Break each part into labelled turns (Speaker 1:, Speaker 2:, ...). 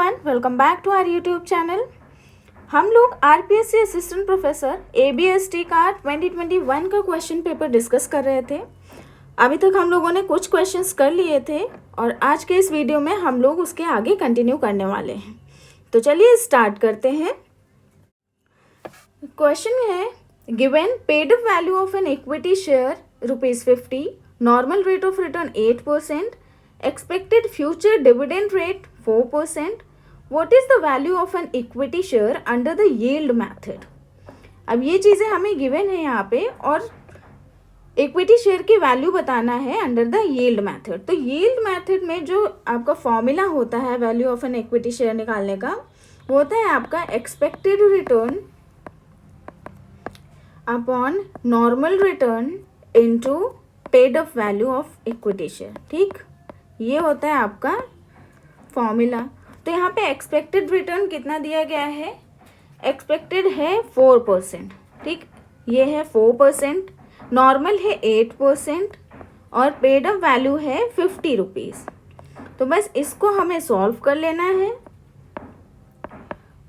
Speaker 1: Everyone, welcome back to our YouTube channel. हम लोग RPSC assistant professor एबीएसटी का 2021 का क्वेश्चन पेपर डिस्कस कर रहे थे। अभी तक हम लोगों ने कुछ क्वेश्चंस कर लिए थे और आज के इस वीडियो में हम लोग उसके आगे कंटिन्यू करने वाले हैं। तो चलिए स्टार्ट करते हैं। क्वेश्चन है, given paid up value of an equity share ₹50, normal rate of return 8%, expected future dividend rate 4%. What is the value of an equity share under the yield method? अब ये चीज़ें हमें गिवन है यहाँ पे और इक्विटी शेयर की value बताना है अंडर द यील्ड मेथड। तो यील्ड मेथड में जो आपका फॉर्मूला होता है value of an equity share निकालने का, वो होता है आपका expected return upon normal return into paid up value of equity share. ठीक, ये होता है आपका फॉर्मूला। तो यहाँ पे एक्सपेक्टेड रिटर्न कितना दिया गया है? एक्सपेक्टेड है 4%। ठीक, ये है 4%, नॉर्मल है 8% और पेड अप वैल्यू है ₹50। तो बस इसको हमें सॉल्व कर लेना है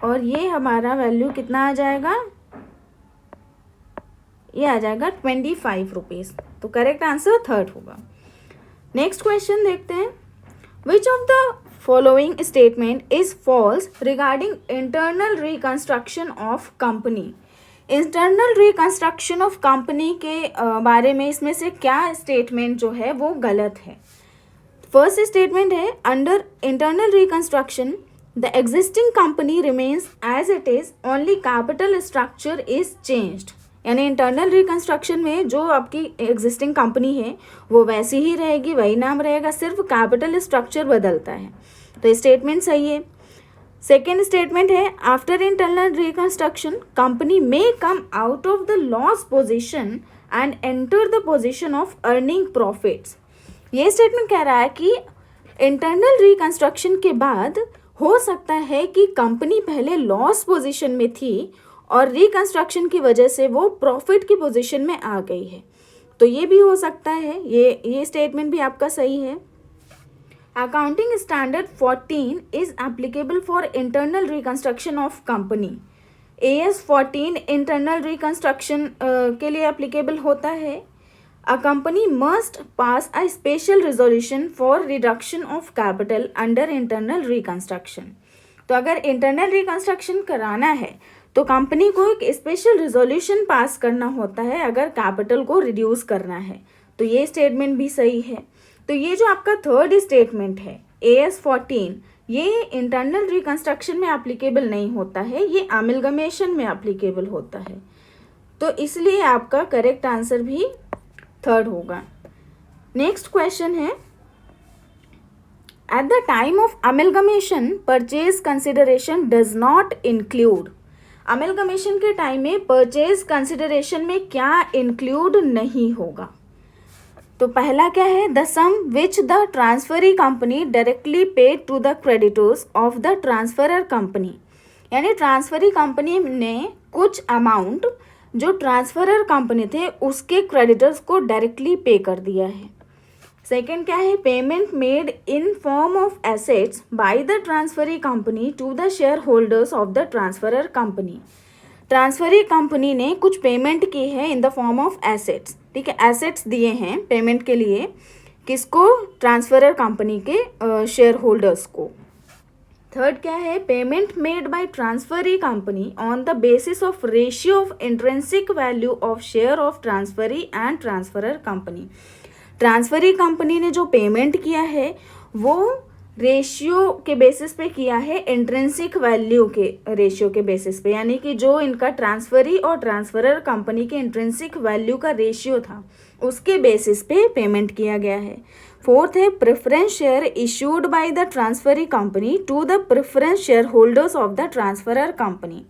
Speaker 1: और ये हमारा वैल्यू कितना आ जाएगा? ये आ जाएगा ₹25। तो करेक्ट आंसर थर्ड होगा। नेक्स्ट क्वेश्चन देखते हैं। Which of the following statement is false regarding internal reconstruction of company? Internal reconstruction of company के बारे में इसमें से क्या स्टेटमेंट जो है वो गलत है? फर्स्ट स्टेटमेंट है, under internal reconstruction the existing company remains as it is, only capital structure is changed. यानी इंटरनल रिकंस्ट्रक्शन में जो आपकी एग्जिस्टिंग कंपनी है वो वैसी ही रहेगी, वही नाम रहेगा, सिर्फ कैपिटल स्ट्रक्चर बदलता है। तो ये स्टेटमेंट सही है। सेकेंड स्टेटमेंट है, after internal reconstruction company may come out of the loss position and enter the position of earning profits. ये स्टेटमेंट कह रहा है कि इंटरनल रिकंस्ट्रक्शन के बाद हो सकता है कि कंपनी पहले लॉस पोजीशन में थी और रिकंस्ट्रक्शन की वजह से वो प्रॉफिट की पोजीशन में आ गई है। तो ये भी हो सकता है, ये स्टेटमेंट भी आपका सही है। Accounting standard 14 is applicable for internal reconstruction of company. AS 14 internal reconstruction के लिए एप्लीकेबल होता है। A company must pass a special resolution for reduction of capital under internal reconstruction. तो अगर इंटरनल रिकंस्ट्रक्शन कराना है तो कंपनी को एक स्पेशल रिजोल्यूशन पास करना होता है अगर कैपिटल को रिड्यूस करना है। तो ये स्टेटमेंट भी सही है। तो ये जो आपका थर्ड स्टेटमेंट है AS 14, ये इंटरनल रिकंस्ट्रक्शन में एप्लीकेबल नहीं होता है, ये अमलगमेशन में एप्लीकेबल होता है। तो इसलिए आपका करेक्ट आंसर भी थर्ड होगा। नेक्स्ट क्वेश्चन है, at the time of amalgamation purchase consideration does not include. Amalgamation के टाइम में परचेज कंसिडरेशन में क्या इंक्लूड नहीं होगा? तो पहला क्या है, the sum which the transferee company directly paid to the creditors of the transferor company. यानी ट्रांसफरी कंपनी ने कुछ अमाउंट जो ट्रांसफरर कंपनी थे उसके क्रेडिटर्स को डायरेक्टली पे कर दिया है। सेकेंड क्या है, payment made in form of assets by the transferee company to the share holders of the transferor company. Transferee company ने कुछ पेमेंट की है in the form of assets. ठीक है, एसेट्स दिए हैं पेमेंट के लिए, किसको? ट्रांसफरर कंपनी के शेयर होल्डर्स को। थर्ड क्या है, payment made by transferee company on the basis of ratio of intrinsic value of share of transferee and transferor company. Transferee company ने जो पेमेंट किया है वो रेशियो के बेसिस पे किया है, इंट्रिंसिक वैल्यू के रेशियो के बेसिस पे, यानी कि जो इनका ट्रांसफरी और ट्रांसफरर कंपनी के इंट्रिंसिक वैल्यू का रेशियो था उसके बेसिस पे पेमेंट किया गया है। फोर्थ है, preference share issued by the transferee company to the preference share holders of the transferor company.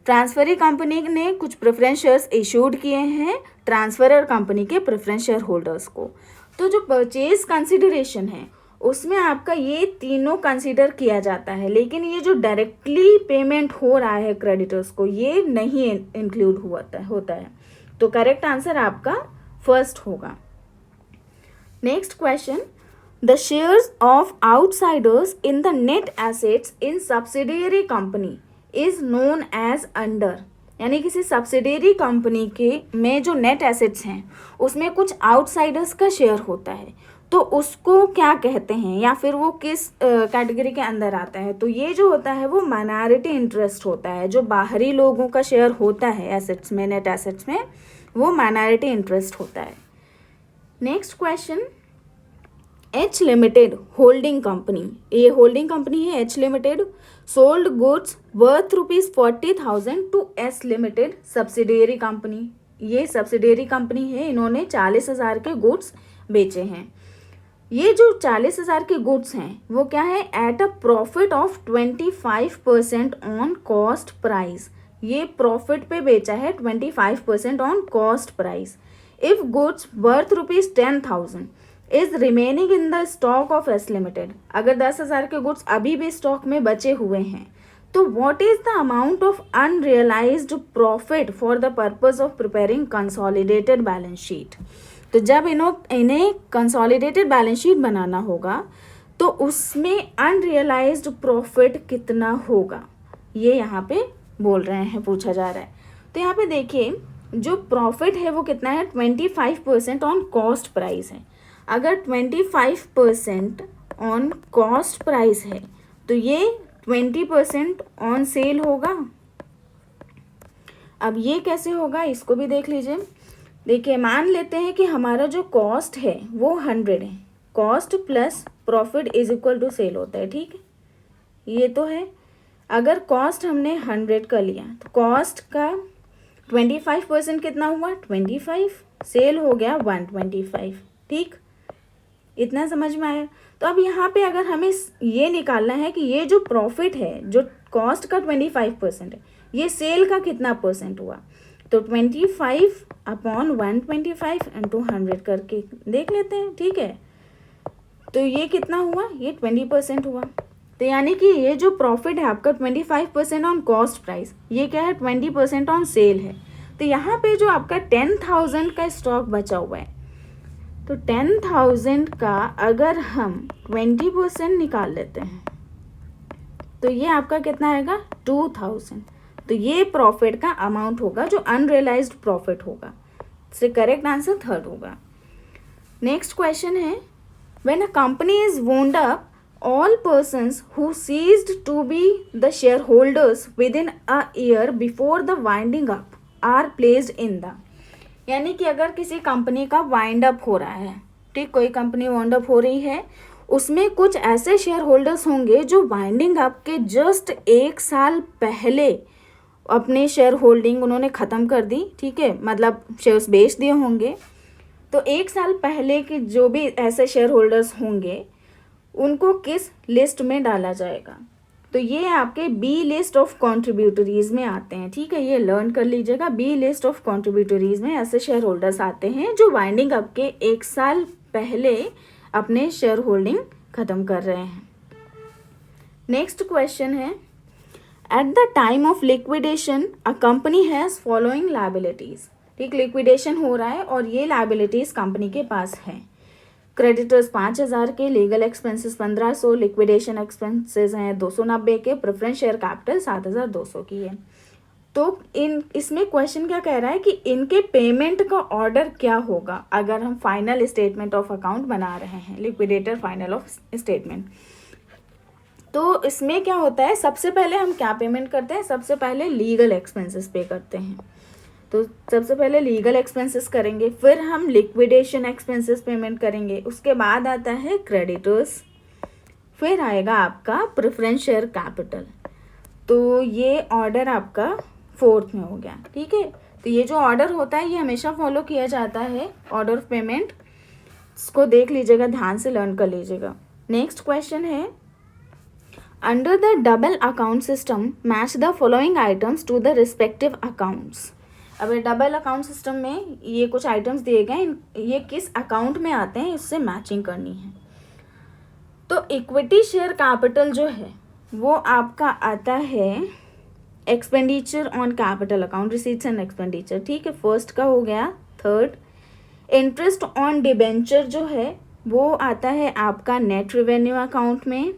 Speaker 1: Transferee company ने कुछ प्रेफरेंस शेयर्स इशूड किए हैं ट्रांसफरर कंपनी के प्रेफरेंस शेयर होल्डर्स को। तो जो परचेज कंसिडरेशन है उसमें आपका ये तीनों कंसीडर किया जाता है, लेकिन ये जो डायरेक्टली पेमेंट हो रहा है क्रेडिटर्स को ये नहीं इंक्लूड होता है। तो करेक्ट आंसर आपका फर्स्ट होगा। Next question, the shares of outsiders in the net assets in subsidiary company is known as under, यानी किसी सब्सिडियरी कंपनी के में जो नेट एसेट्स हैं उसमें कुछ आउटसाइडर्स का शेयर होता है, तो उसको क्या कहते हैं या फिर वो किस कैटेगरी के अंदर आता है। तो ये जो होता है वो माइनॉरिटी इंटरेस्ट होता है, जो बाहरी लोगों का शेयर होता है एसेट्स में, नेट एसेट्स में, वो माइनॉरिटी इंटरेस्ट होता है। Next question, H limited holding company, ये होल्डिंग कंपनी है H limited, sold goods worth ₹40,000 to S limited subsidiary company. ये सब्सिडियरी कंपनी है, इन्होंने 40,000 के गुड्स बेचे हैं। ये जो 40,000 के गुड्स हैं वो क्या है, at a profit of 25% on cost price, ये प्रॉफिट पे बेचा है 25% on cost price. If goods worth ₹10,000 is remaining in the stock of S limited, अगर 10,000 के गुड्स अभी भी स्टॉक में बचे हुए हैं तो what is the amount of unrealised profit for the purpose of preparing consolidated balance sheet. तो जब इन्हें कंसोलिडेटेड बैलेंस शीट बनाना होगा तो उसमें अनरियलाइज्ड प्रॉफिट कितना होगा, ये यहाँ पे बोल रहे हैं, पूछा जा रहा है। तो यहाँ पे देखिए जो प्रॉफिट है वो कितना है, 25% ऑन कॉस्ट प्राइस है। अगर 25% ऑन कॉस्ट प्राइस है तो ये 20% ऑन सेल होगा। अब ये कैसे होगा इसको भी देख लीजिए। देखिए मान लेते हैं कि हमारा जो कॉस्ट है वो 100 है, cost plus profit is equal to sale होता है, ठीक है, ये तो है। अगर कॉस्ट हमने 100 का लिया तो कॉस्ट का 25% कितना हुआ, 25, सेल हो गया 125, ठीक, इतना समझ में आया। तो अब यहाँ पे अगर हमें ये निकालना है कि ये जो प्रॉफिट है जो कॉस्ट का 25% है, ये सेल का कितना परसेंट हुआ, तो 25/125 इंटू 100 करके देख लेते हैं, ठीक है। तो ये कितना हुआ, ये 20% हुआ। तो यानी कि ये जो प्रॉफिट है आपका 25% ऑन कॉस्ट प्राइस, ये क्या है 20% ऑन सेल है। तो यहाँ पे जो आपका 10,000 का स्टॉक बचा हुआ है, तो 10,000 का अगर हम 20% निकाल लेते हैं तो ये आपका कितना आएगा 2,000। तो ये प्रॉफिट का अमाउंट होगा जो अनरियलाइज्ड प्रॉफिट होगा। इससे करेक्ट आंसर थर्ड होगा। नेक्स्ट क्वेश्चन है, when a company is wound up all persons who ceased to be the shareholders within a year before the winding up are placed in the, यानी कि अगर किसी company का wind up हो रहा है, ठीक, कोई कंपनी वाइंड अप हो रही है, उसमें कुछ ऐसे शेयर होल्डर्स होंगे जो वाइंडिंग अप के जस्ट 1 साल पहले अपने शेयर होल्डिंग उन्होंने ख़त्म कर दी, ठीक है, मतलब शेयर्स बेच दिए होंगे। तो 1 साल पहले के जो भी ऐसे शेयर होल्डर्स होंगे उनको किस लिस्ट में डाला जाएगा, तो ये आपके बी लिस्ट ऑफ कॉन्ट्रीब्यूटरीज में आते हैं, ठीक है, ये लर्न कर लीजिएगा। बी लिस्ट ऑफ कॉन्ट्रीब्यूटरीज में ऐसे शेयर होल्डर्स आते हैं जो वाइंडिंग अप के 1 साल पहले अपने शेयर होल्डिंग ख़त्म कर रहे हैं। नेक्स्ट क्वेश्चन है, at the time of liquidation a company has following liabilities, ठीक, लिक्विडेशन हो रहा है और ये लायबिलिटीज़ कंपनी के पास हैं। क्रेडिटर्स 5,000 के, लीगल एक्सपेंसेस 1,500, लिक्विडेशन एक्सपेंसेस हैं 290 के, प्रेफरेंस शेयर कैपिटल 7,200 की है। तो इसमें क्वेश्चन क्या कह रहा है कि इनके पेमेंट का ऑर्डर क्या होगा अगर हम फाइनल स्टेटमेंट ऑफ अकाउंट बना रहे हैं, लिक्विडेटर फाइनल ऑफ स्टेटमेंट। तो इसमें क्या होता है, सबसे पहले हम क्या पेमेंट करते हैं, सबसे पहले लीगल एक्सपेंसेस पे करते हैं। तो सबसे पहले लीगल एक्सपेंसेस करेंगे, फिर हम लिक्विडेशन एक्सपेंसेस पेमेंट करेंगे, उसके बाद आता है क्रेडिटर्स, फिर आएगा आपका प्रेफरेंस शेयर कैपिटल। तो ये ऑर्डर आपका 4th में हो गया, ठीक है। तो ये जो ऑर्डर होता है ये हमेशा फॉलो किया जाता है, ऑर्डर ऑफ पेमेंट, इसको देख लीजिएगा, ध्यान से लर्न कर लीजिएगा। नेक्स्ट क्वेश्चन है, under the double account system match the following items to the respective accounts. अब डबल अकाउंट सिस्टम में ये कुछ आइटम्स दिए गए, ये किस अकाउंट में आते हैं इससे मैचिंग करनी है। तो इक्विटी शेयर कैपिटल जो है वो आपका आता है expenditure on capital account, receipts and expenditure, ठीक है, फर्स्ट का हो गया। थर्ड, इंटरेस्ट ऑन डिबेंचर जो है वो आता है आपका नेट रेवेन्यू अकाउंट में।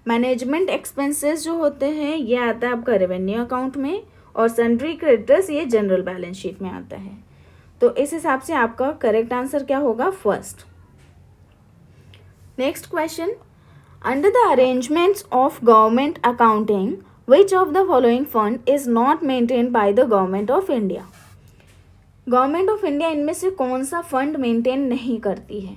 Speaker 1: मैनेजमेंट एक्सपेंसेस जो होते हैं ये आता है आपका रेवेन्यू अकाउंट में, और सन्ड्री क्रेडिटर्स ये जनरल बैलेंस शीट में आता है। तो इस हिसाब से आपका करेक्ट आंसर क्या होगा, first. Next question, under the arrangements of government accounting which of the following fund is not maintained by the government of India. Government of India इनमें से कौन सा फंड मेंटेन नहीं करती है।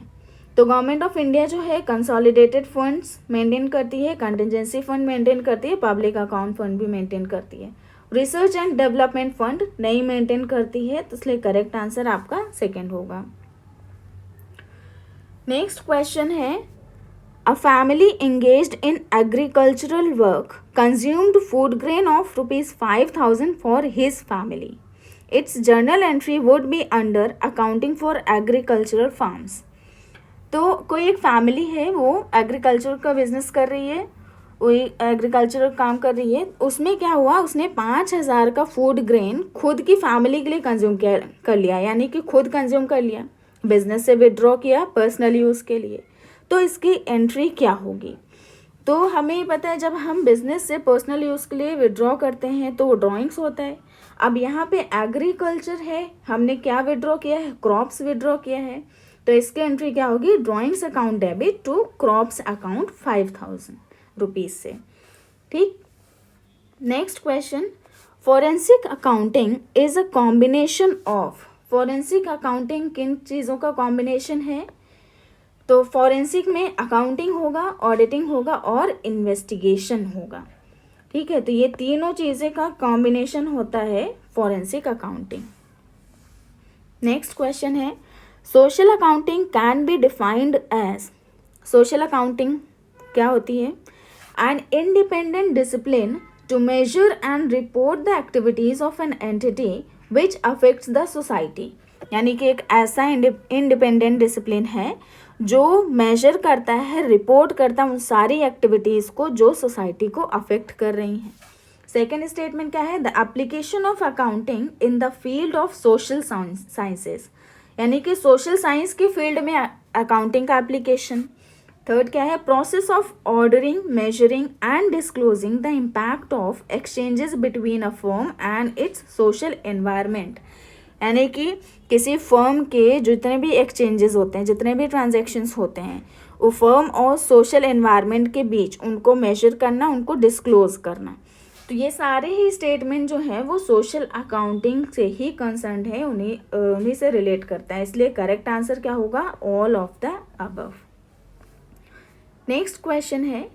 Speaker 1: तो गवर्नमेंट ऑफ इंडिया जो है कंसोलिडेटेड फंड्स मेंटेन करती है, कंटिजेंसी फंड मेंटेन करती है, पब्लिक अकाउंट फंड भी मेंटेन करती है। रिसर्च एंड डेवलपमेंट फंड नहीं मेंटेन करती है, तो इसलिए करेक्ट आंसर आपका सेकंड होगा। नेक्स्ट क्वेश्चन है, a family engaged in agricultural work consumed food grain of ₹5,000 for his family. It's journal entry would be under accounting for agricultural farms. तो कोई एक फैमिली है, वो एग्रीकल्चर का बिजनेस कर रही है, वही एग्रीकल्चरल काम कर रही है। उसमें क्या हुआ, उसने 5,000 का फूड ग्रेन खुद की फैमिली के लिए कंज्यूम कर लिया, यानी कि खुद कंज्यूम कर लिया, बिजनेस से विड्रॉ किया पर्सनल यूज़ के लिए। तो इसकी एंट्री क्या होगी। तो हमें पता है जब हम बिजनेस से पर्सनल यूज़ के लिए विड्रॉ करते हैं तो वो ड्राइंग्स होता है। अब यहाँ पे एग्रीकल्चर है, हमने क्या विड्रॉ किया है, क्रॉप्स विड्रॉ किया है, तो इसकी एंट्री क्या होगी, drawings account debit to crops account 5,000 rupees से। ठीक। Next question, forensic accounting is a combination of. Forensic accounting किन चीज़ों का कॉम्बिनेशन है। तो फॉरेंसिक में अकाउंटिंग होगा, ऑडिटिंग होगा और इन्वेस्टिगेशन होगा। ठीक है, तो ये तीनों चीज़ें का कॉम्बिनेशन होता है फॉरेंसिक अकाउंटिंग। नेक्स्ट क्वेश्चन है, social accounting can be defined as. Social accounting क्या होती है, an independent discipline to measure and report the activities of an entity which affects the society. यानी कि एक ऐसा इंडिपेंडेंट डिसिप्लिन है जो मेजर करता है, रिपोर्ट करता है उन सारी एक्टिविटीज़ को जो सोसाइटी को अफेक्ट कर रही हैं। सेकेंड स्टेटमेंट क्या है, the application of accounting in the field of social sciences, यानी कि सोशल साइंस की फील्ड में अकाउंटिंग का एप्लीकेशन। थर्ड क्या है, process of ordering, measuring and disclosing the impact of exchanges between a firm and it's social environment. यानी कि किसी फर्म के जितने भी एक्सचेंजेस होते हैं, जितने भी ट्रांजैक्शंस होते हैं, वो फर्म और सोशल एनवायरनमेंट के बीच उनको मेजर करना, उनको डिस्क्लोज करना। तो ये सारे ही स्टेटमेंट जो है वो सोशल अकाउंटिंग से ही कंसर्न्ड है, उन्हीं से रिलेट करता है। इसलिए करेक्ट आंसर क्या होगा, all of the above. Next question है,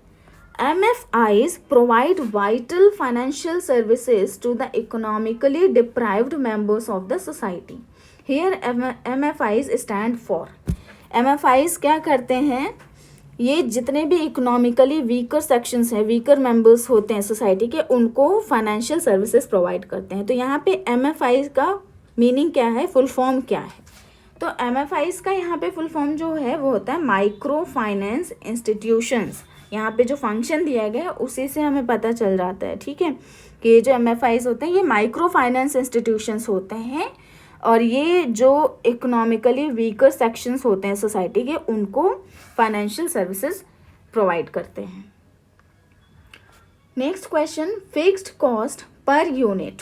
Speaker 1: MFIs provide vital financial services to the economically deprived members of the society. Here MFIs stand for. MFIs क्या करते हैं, ये जितने भी इकोनॉमिकली वीकर सेक्शंस हैं, वीकर मेंबर्स होते हैं सोसाइटी के, उनको फाइनेंशियल सर्विसेज प्रोवाइड करते हैं। तो यहाँ पे MFIs का मीनिंग क्या है, फुल फॉर्म क्या है। तो MFIs का यहाँ पे फुल फॉर्म जो है वो होता है माइक्रो फाइनेंस इंस्टीट्यूशंस। यहाँ पे जो फंक्शन दिया गया है उसी से हमें पता चल जाता है, ठीक है, कि ये जो MFIs होते हैं ये माइक्रो फाइनेंस इंस्टीट्यूशंस होते हैं, और ये जो इकोनॉमिकली वीकर सेक्शंस होते हैं सोसाइटी के, उनको फाइनेंशियल सर्विसेज प्रोवाइड करते हैं। Next question, fixed cost per unit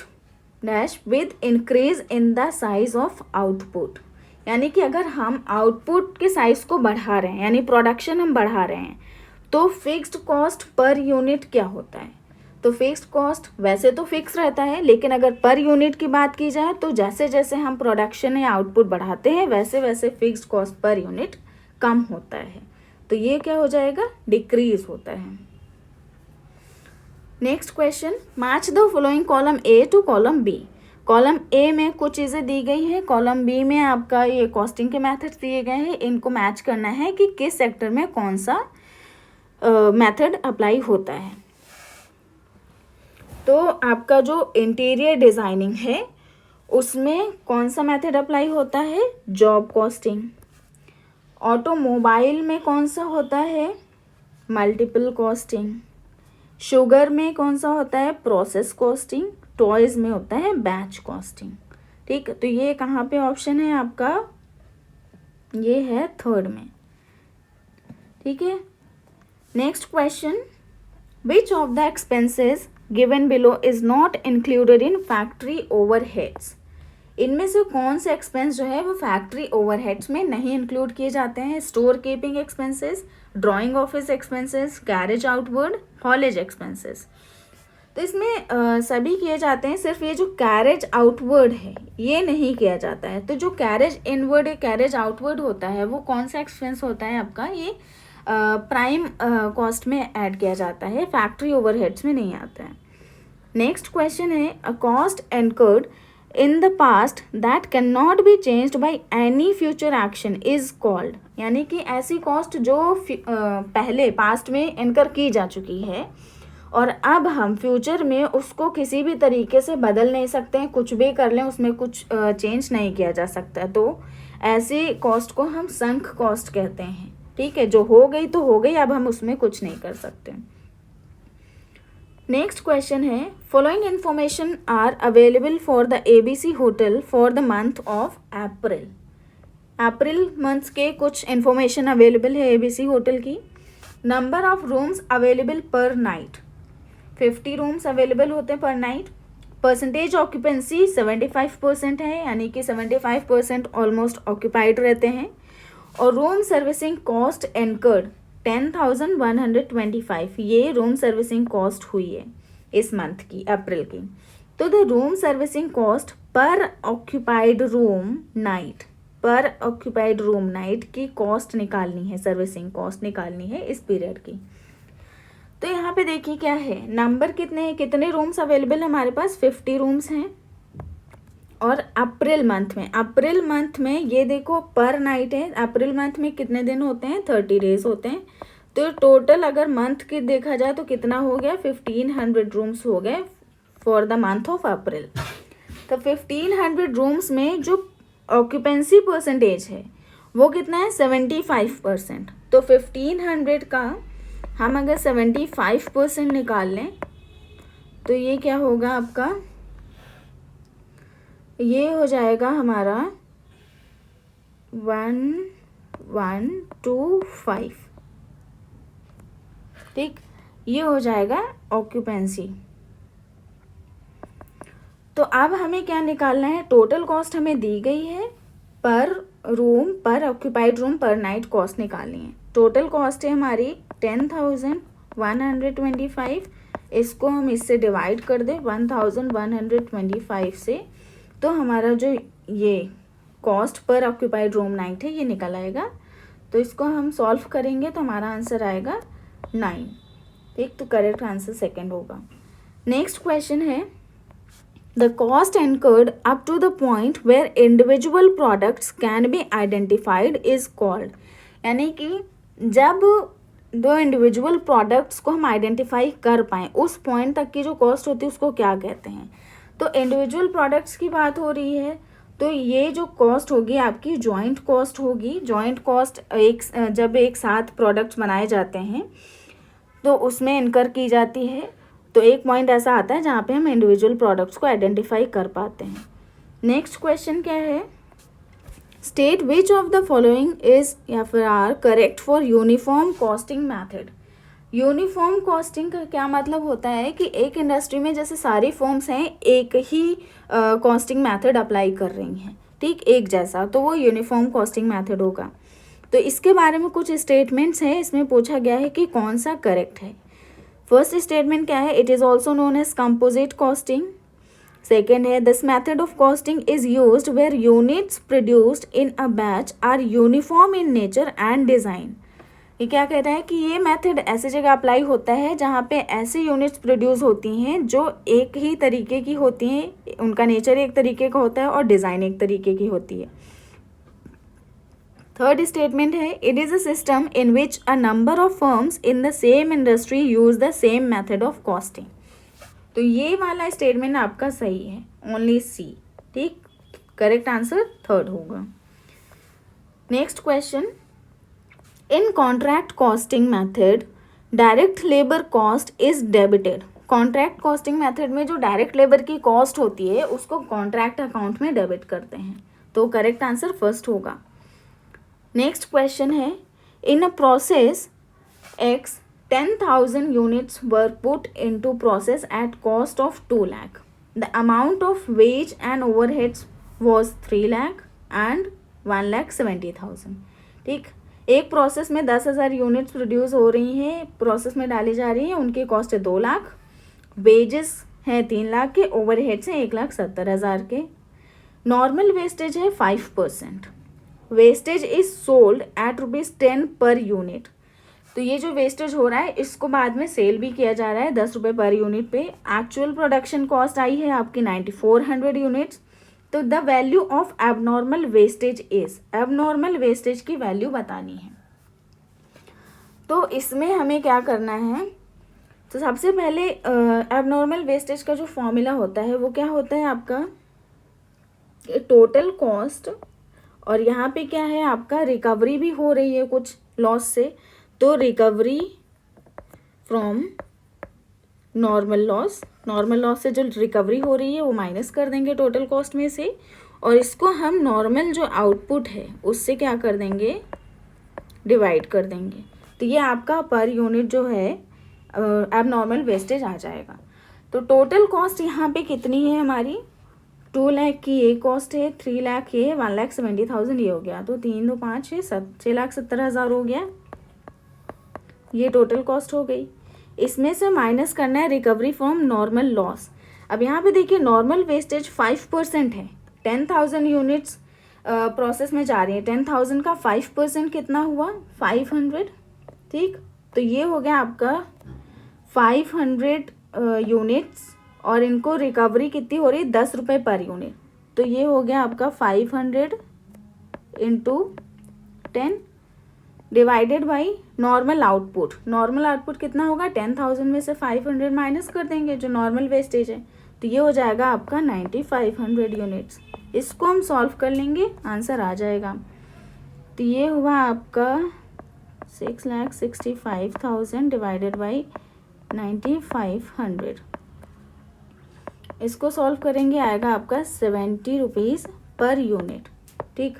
Speaker 1: dash with increase in the size of output. यानी कि अगर हम आउटपुट के साइज को बढ़ा रहे हैं, यानी प्रोडक्शन हम बढ़ा रहे हैं, तो फिक्स्ड कॉस्ट पर यूनिट क्या होता है। तो फिक्स्ड कॉस्ट वैसे तो फिक्स रहता है, लेकिन अगर पर यूनिट की बात की जाए तो जैसे जैसे हम प्रोडक्शन या आउटपुट बढ़ाते हैं वैसे वैसे फिक्स्ड कॉस्ट पर यूनिट कम होता है। तो ये क्या हो जाएगा, डिक्रीज होता है। Next question, match the following column A to column B. Column A में कुछ चीज़ें दी गई हैं, कॉलम बी में आपका ये कॉस्टिंग के मेथड्स दिए गए हैं, इनको मैच करना है कि किस सेक्टर में कौन सा मेथड अप्लाई होता है। तो आपका जो इंटीरियर डिज़ाइनिंग है उसमें कौन सा मेथड अप्लाई होता है, जॉब कॉस्टिंग। ऑटोमोबाइल में कौन सा होता है, मल्टीपल कॉस्टिंग। शुगर में कौन सा होता है, प्रोसेस कॉस्टिंग। टॉयज़ में होता है बैच कॉस्टिंग। ठीक, तो ये कहाँ पे ऑप्शन है आपका, ये है थर्ड में। ठीक है। Next question, which of the expenses given below is not included in factory overheads. इनमें से कौन से एक्सपेंस जो है वो फैक्ट्री ओवरहेड्स में नहीं इंक्लूड किए जाते हैं। Store keeping expenses, drawing office expenses, carriage outward, haulage expenses. तो इसमें सभी किए जाते हैं, सिर्फ ये जो कैरेज आउटवर्ड है ये नहीं किया जाता है। तो जो कैरेज इनवर्ड या कैरेज आउटवर्ड होता है वो कौन सा एक्सपेंस होता है आपका, ये प्राइम कॉस्ट में ऐड किया जाता है, फैक्ट्री ओवरहेड्स में नहीं आता है। नेक्स्ट क्वेश्चन है, a cost incurred in the past that can not be changed by any future action is called. यानी कि ऐसी कॉस्ट जो पहले पास्ट में इनकर की जा चुकी है और अब हम फ्यूचर में उसको किसी भी तरीके से बदल नहीं सकते हैं, कुछ भी कर लें उसमें कुछ चेंज नहीं किया जा सकता, तो ऐसी कॉस्ट को हम संक कॉस्ट कहते हैं। ठीक है, जो हो गई तो हो गई, अब हम उसमें कुछ नहीं कर सकते। नेक्स्ट क्वेश्चन है, following information are available for the ABC hotel for the month of April. April month के कुछ इन्फॉर्मेशन अवेलेबल है ABC होटल की। Number of rooms available per night, 50 rooms available होते हैं पर नाइट। परसेंटेज ऑक्यूपेंसी 75% है, यानी कि 75% ऑलमोस्ट ऑक्यूपाइड रहते हैं। और रूम सर्विसिंग कॉस्ट एनकर्ड 10,125, ये रूम सर्विसिंग कॉस्ट हुई है इस मंथ की, अप्रैल की। तो the room servicing cost per occupied room night, पर ऑक्यूपाइड रूम नाइट की कॉस्ट निकालनी है, सर्विसिंग कॉस्ट निकालनी है इस पीरियड की। तो यहाँ पे देखिए क्या है, नंबर कितने हैं, कितने रूम्स अवेलेबल है हमारे पास, 50 रूम्स हैं। और अप्रैल मंथ में ये देखो पर नाइट है। अप्रैल मंथ में कितने दिन होते हैं, 30 डेज होते हैं। तो टोटल अगर मंथ की देखा जाए तो कितना हो गया, 1500 रूम्स हो गए फॉर द मंथ ऑफ अप्रैल। तो 1500 रूम्स में जो ऑक्यूपेंसी परसेंटेज है वो कितना है, 75%। तो 1500 का हम अगर 75% निकाल लें तो ये क्या होगा आपका, ये हो जाएगा हमारा 1125। ठीक, ये हो जाएगा ऑक्यूपेंसी। तो अब हमें क्या निकालना है, टोटल कॉस्ट हमें दी गई है, पर रूम, पर ऑक्यूपाइड रूम पर नाइट कॉस्ट निकालनी है। टोटल कॉस्ट है हमारी 10,125। इसको हम इससे डिवाइड कर दें 1125 से, तो हमारा जो ये cost per occupied room night है ये निकल आएगा। तो इसको हम सॉल्व करेंगे तो हमारा आंसर आएगा 9। ठीक, तो करेक्ट आंसर सेकंड होगा। नेक्स्ट क्वेश्चन है, the cost incurred up to the point where individual products can be identified is called. यानी कि जब दो इंडिविजुअल प्रोडक्ट्स को हम आइडेंटिफाई कर पाएँ उस पॉइंट तक की जो कॉस्ट होती है उसको क्या कहते हैं। तो इंडिविजुअल प्रोडक्ट्स की बात हो रही है, तो ये जो कॉस्ट होगी आपकी जॉइंट कॉस्ट होगी। जॉइंट कॉस्ट जब एक साथ प्रोडक्ट्स बनाए जाते हैं तो उसमें इनकर की जाती है। तो एक पॉइंट ऐसा आता है जहाँ पे हम इंडिविजुअल प्रोडक्ट्स को आइडेंटिफाई कर पाते हैं। नेक्स्ट क्वेश्चन क्या है, state which of the following is या फिर are correct for uniform costing method. Uniform costing का क्या मतलब होता है कि एक इंडस्ट्री में जैसे सारी फर्म्स हैं एक ही कॉस्टिंग मेथड अप्लाई कर रही हैं, ठीक, एक जैसा, तो वो यूनिफॉर्म कॉस्टिंग मेथड होगा। तो इसके बारे में कुछ स्टेटमेंट्स हैं, इसमें पूछा गया है कि कौन सा करेक्ट है। फर्स्ट स्टेटमेंट क्या है, it is also known as composite costing. Second है, this method of costing is used where units produced in a batch are uniform in nature and design. ये क्या कहता है कि ये मेथड ऐसी जगह अप्लाई होता है जहाँ पे ऐसी यूनिट्स प्रोड्यूस होती हैं जो एक ही तरीके की होती हैं, उनका नेचर एक तरीके का होता है और डिज़ाइन एक तरीके की होती है। थर्ड स्टेटमेंट है, it is a system in which a number of firms in the same industry use the same method of costing. तो ये वाला स्टेटमेंट आपका सही है, ओनली सी। ठीक, करेक्ट आंसर थर्ड होगा। Next question, in contract costing method direct labour cost is debited. Contract costing method में जो डायरेक्ट लेबर की कॉस्ट होती है उसको कॉन्ट्रैक्ट अकाउंट में डेबिट करते हैं, तो करेक्ट आंसर फर्स्ट होगा। नेक्स्ट क्वेश्चन है, इन a process X 10,000 units were put into process at cost of 2 lakh. The amount of wage and overheads was 3 lakh and 1,70,000. ठीक, एक प्रोसेस में 10,000 यूनिट्स प्रोड्यूस हो रही हैं, प्रोसेस में डाली जा रही हैं, उनकी कॉस्ट है 2 लाख, वेजेस हैं 3 लाख के, ओवरहेड्स हैं 1,70,000 के, नॉर्मल वेस्टेज है 5%, wastage is sold at ₹10 per unit. तो ये जो वेस्टेज हो रहा है इसको बाद में सेल भी किया जा रहा है 10 रुपये पर यूनिट पे. एक्चुअल प्रोडक्शन कॉस्ट आई है आपकी 9400 यूनिट्स. तो the value of abnormal wastage is, abnormal wastage की वैल्यू बतानी है. तो इसमें हमें क्या करना है, तो सबसे पहले एबनॉर्मल वेस्टेज का जो फॉर्मूला होता है वो क्या होता है आपका, टोटल कॉस्ट, और यहाँ पे क्या है आपका रिकवरी भी हो रही है कुछ लॉस से, तो recovery from normal loss, normal loss से जो रिकवरी हो रही है वो माइनस कर देंगे टोटल कॉस्ट में से, और इसको हम नॉर्मल जो आउटपुट है उससे क्या कर देंगे, डिवाइड कर देंगे. तो ये आपका पर यूनिट जो है एबनॉर्मल वेस्टेज आ जाएगा. तो टोटल कॉस्ट यहाँ पे कितनी है हमारी, 2 लाख की ये कॉस्ट है, 3 लाख ये, 1,70,000 ये हो गया, तो 3 2 5 6,70,000 हो गया. ये टोटल कॉस्ट हो गई. इसमें से माइनस करना है रिकवरी फ्रॉम नॉर्मल लॉस. अब यहाँ पे देखिए नॉर्मल वेस्टेज 5% है, 10,000 यूनिट्स प्रोसेस में जा रही है, 10,000 का 5% कितना हुआ, 500. ठीक, तो ये हो गया आपका 500 यूनिट्स, और इनको रिकवरी कितनी हो रही है 10 रुपये पर यूनिट. तो ये हो गया आपका 500 into 10 divided by normal output. Normal output कितना होगा, 10,000 में से 500 माइनस कर देंगे जो नॉर्मल वेस्टेज है, तो ये हो जाएगा आपका 9,500 यूनिट्स. इसको हम सॉल्व कर लेंगे, आंसर आ जाएगा. तो ये हुआ आपका 6,65,000 डिवाइडेड बाई 9,500. इसको सॉल्व करेंगे आएगा आपका 70 रुपीज़ पर यूनिट. ठीक,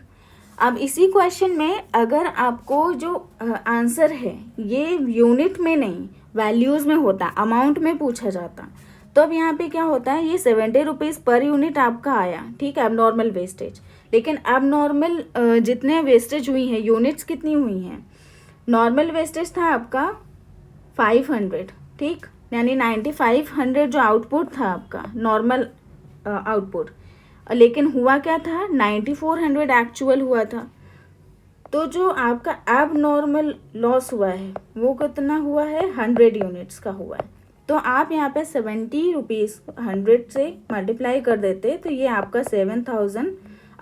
Speaker 1: अब इसी क्वेश्चन में अगर आपको जो आंसर है ये यूनिट में नहीं वैल्यूज़ में होता, अमाउंट में पूछा जाता, तो अब यहाँ पे क्या होता है, ये 70 रुपीज़ पर यूनिट आपका आया. ठीक है, एबनॉर्मल वेस्टेज. लेकिन एबनॉर्मल जितने वेस्टेज हुई हैं, यूनिट्स कितनी हुई हैं, नॉर्मल वेस्टेज था आपका 500. ठीक, यानी 9,500 जो आउटपुट था आपका नॉर्मल आउटपुट, लेकिन हुआ क्या था 9,400 एक्चुअल हुआ था. तो जो आपका एबनॉर्मल लॉस हुआ है वो कितना हुआ है, 100 यूनिट्स का हुआ है. तो आप यहाँ पे 70 रुपीज़ 100 से मल्टीप्लाई कर देते तो ये आपका 7,000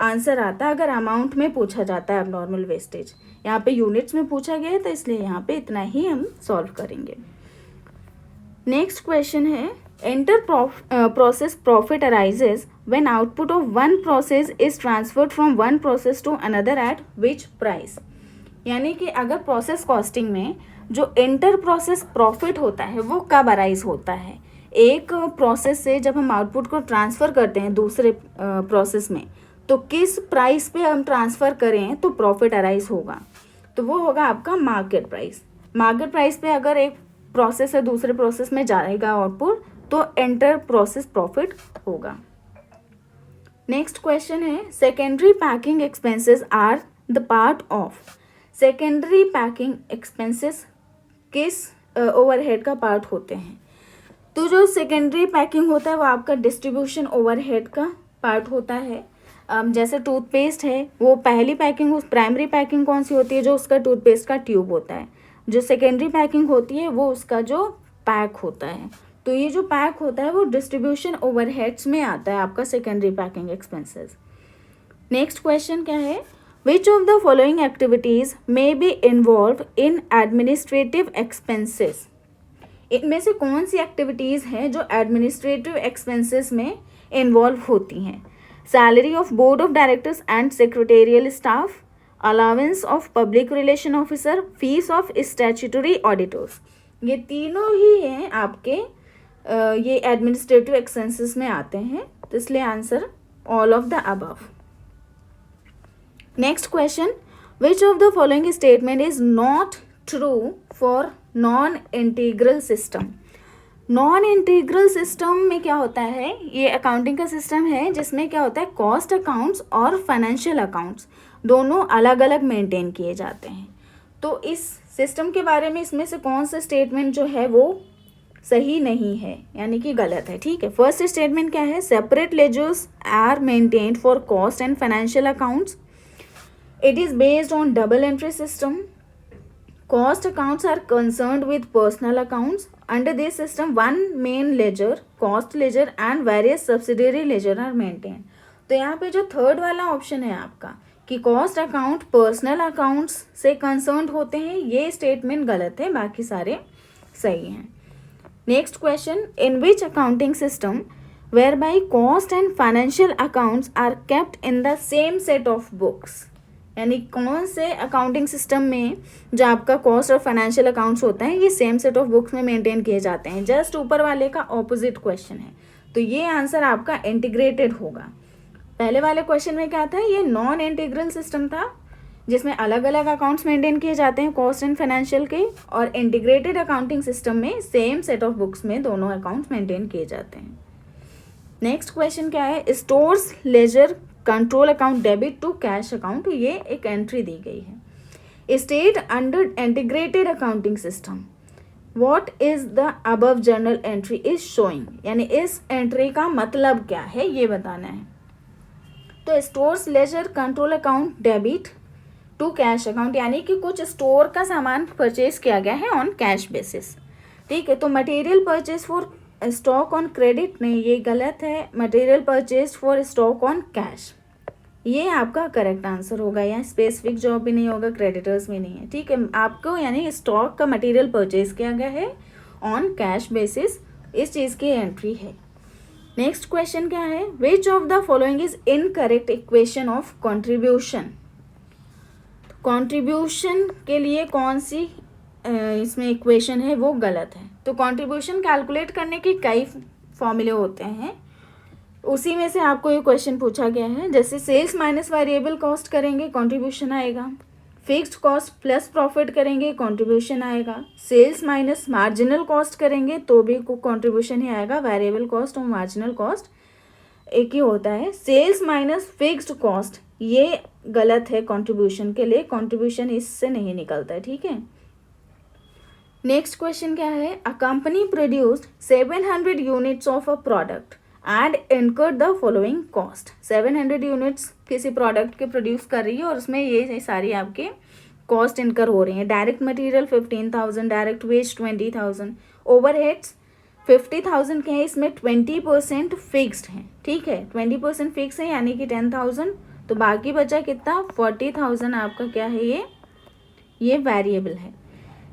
Speaker 1: आंसर आता अगर अमाउंट में पूछा जाता है एबनॉर्मल वेस्टेज. यहाँ पे यूनिट्स में पूछा गया है तो इसलिए यहाँ पे इतना ही हम सॉल्व करेंगे. नेक्स्ट क्वेश्चन है, inter process profit arises when output of one process is transferred from one process to another at which price. यानी कि अगर प्रोसेस कॉस्टिंग में जो इंटर प्रोसेस प्रॉफिट होता है वो कब अराइज होता है, एक प्रोसेस से जब हम आउटपुट को ट्रांसफ़र करते हैं दूसरे प्रोसेस में, तो किस प्राइस पे हम ट्रांसफ़र करें तो प्रॉफिट अराइज होगा, तो वो होगा आपका मार्केट प्राइस. मार्केट प्राइस पे अगर एक प्रोसेस से दूसरे प्रोसेस में जाएगा आउटपुट तो एंटर प्रोसेस प्रॉफिट होगा. नेक्स्ट क्वेश्चन है, secondary packing expenses are the part of. Secondary packing expenses किस ओवरहेड का पार्ट होते हैं, तो जो सेकेंडरी पैकिंग होता है वो आपका डिस्ट्रीब्यूशन ओवरहेड का पार्ट होता है. जैसे टूथपेस्ट है वो पहली पैकिंग, उस प्राइमरी पैकिंग कौन सी होती है, जो उसका टूथपेस्ट का ट्यूब होता है. जो सेकेंडरी पैकिंग होती है वो उसका जो पैक होता है. तो ये जो पैक होता है वो डिस्ट्रीब्यूशन ओवरहेड्स में आता है आपका secondary packing expenses. Next question क्या है, विच of the following activities may be involve in administrative expenses. इनमें से कौन सी एक्टिविटीज़ हैं जो एडमिनिस्ट्रेटिव एक्सपेंसेस में इन्वॉल्व होती हैं. Salary of board of directors and secretarial staff, allowance of public relation officer, fees of statutory auditors. ये तीनों ही हैं आपके ये एडमिनिस्ट्रेटिव एक्सपेंसेस में आते हैं, तो इसलिए answer all of the above. Next question, which of the following statement is not true for non integral system. Non integral system में क्या होता है, ये अकाउंटिंग का सिस्टम है जिसमें क्या होता है, कॉस्ट अकाउंट्स और फाइनेंशियल अकाउंट्स दोनों अलग अलग मेंटेन किए जाते हैं। तो इस सिस्टम के बारे में इसमें से कौन सा स्टेटमेंट जो है वो सही नहीं है, यानी कि गलत है, ठीक है। फर्स्ट स्टेटमेंट क्या है, separate ledgers are maintained for cost and financial accounts, it is based on double entry system, cost accounts are concerned with personal accounts. Under this system one main ledger, cost ledger and various subsidiary ledger are maintained. तो यहाँ पे जो third वाला option है आपका कि cost account personal accounts से concerned होते हैं, ये स्टेटमेंट गलत है, बाकी सारे सही हैं। Next question, in which accounting system whereby cost and financial accounts are kept in the same set of books, यानी कौन से अकाउंटिंग सिस्टम में जो आपका कॉस्ट और फाइनेंशियल अकाउंट्स होता है ये सेम सेट ऑफ बुक्स में मेंटेन किए जाते हैं। जस्ट ऊपर वाले का ऑपोजिट क्वेश्चन है, तो ये आंसर आपका इंटीग्रेटेड होगा। पहले वाले क्वेश्चन में क्या था, ये नॉन इंटीग्रल सिस्टम था जिसमें अलग अलग अकाउंट्स मेंटेन किए जाते हैं कॉस्ट एंड फाइनेंशियल के, और इंटीग्रेटेड अकाउंटिंग सिस्टम में सेम सेट ऑफ बुक्स में दोनों अकाउंट्स मेंटेन किए जाते हैं। नेक्स्ट क्वेश्चन क्या है, stores ledger control account debit to cash account, ये एक एंट्री दी गई है। State under integrated accounting system what is the above journal entry is showing, यानी इस एंट्री का मतलब क्या है ये बताना है। तो stores ledger control account debit to cash account, यानी कि कुछ स्टोर का सामान परचेज किया गया है ऑन कैश बेसिस, ठीक है। तो material purchase for stock on credit, नहीं ये गलत है, material purchase for stock on cash, ये आपका करेक्ट आंसर होगा। यहाँ स्पेसिफिक जॉब भी नहीं होगा, क्रेडिटर्स भी नहीं है, ठीक है। आपको यानी स्टॉक का मटेरियल परचेज किया गया है ऑन कैश बेसिस, इस चीज़ की एंट्री है। नेक्स्ट क्वेश्चन क्या है, विच of the following is incorrect equation of contribution. Contribution के लिए कौन सी इसमें इक्वेशन है वो गलत है। तो कंट्रीब्यूशन कैलकुलेट करने के कई फॉर्मूले होते हैं, उसी में से आपको ये क्वेश्चन पूछा गया है। जैसे सेल्स माइनस वेरिएबल कॉस्ट करेंगे कंट्रीब्यूशन आएगा, फिक्स्ड कॉस्ट प्लस प्रॉफिट करेंगे कंट्रीब्यूशन आएगा, सेल्स माइनस मार्जिनल कॉस्ट करेंगे तो भी कंट्रीब्यूशन ही आएगा, वेरिएबल कॉस्ट और मार्जिनल कॉस्ट एक ही होता है। सेल्स माइनस फिक्स्ड कॉस्ट ये गलत है कंट्रीब्यूशन के लिए, कंट्रीब्यूशन इससे नहीं निकलता है, ठीक है। नेक्स्ट क्वेश्चन क्या है, a company produced 700 units of a product and incurred the following cost. 700 units किसी प्रोडक्ट के प्रोड्यूस कर रही है और उसमें ये सारी आपके कॉस्ट इनकर हो रही है। Direct material 15,000, direct wage 20,000, overheads 50,000 के हैं, इसमें 20% फिक्स्ड है, ठीक है। 20% फिक्स है यानी कि 10,000, तो बाकी बचा कितना 40,000 आपका क्या है, ये वेरिएबल है।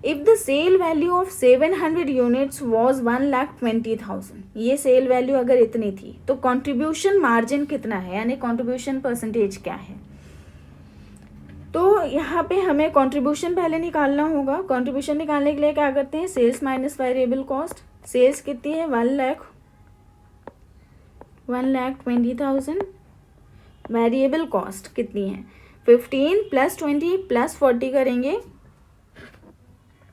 Speaker 1: If the sale value of 700 units was 1,20,000, ये सेल वैल्यू अगर इतनी थी तो कंट्रीब्यूशन मार्जिन कितना है, यानी कंट्रीब्यूशन परसेंटेज क्या है। तो यहाँ पे हमें कंट्रीब्यूशन पहले निकालना होगा। कंट्रीब्यूशन निकालने के लिए क्या करते हैं, sales minus variable cost. Sales कितनी है 1,20,000, वेरिएबल कॉस्ट कितनी है 15 प्लस 20 प्लस 40 करेंगे,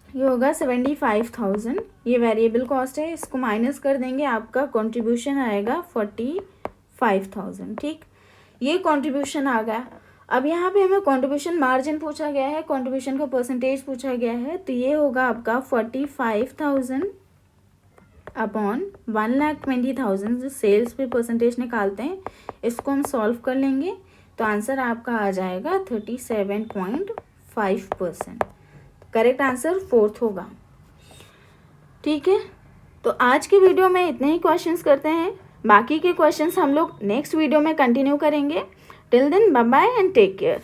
Speaker 1: ये होगा 75,000, ये वेरिएबल कॉस्ट है, इसको माइनस कर देंगे, आपका कंट्रीब्यूशन आएगा 45,000, ठीक। ये कंट्रीब्यूशन आ गया। अब यहाँ पे हमें कंट्रीब्यूशन मार्जिन पूछा गया है, कंट्रीब्यूशन का परसेंटेज पूछा गया है, तो ये होगा आपका 45,000 अपॉन 1,20,000, जो सेल्स पे परसेंटेज निकालते हैं, इसको हम सॉल्व कर लेंगे तो आंसर आपका आ जाएगा 37.5%। करेक्ट आंसर 4th होगा, ठीक है। तो आज के वीडियो में इतने ही क्वेश्चंस करते हैं, बाकी के क्वेश्चंस हम लोग नेक्स्ट वीडियो में कंटिन्यू करेंगे। Till then bye bye and take care.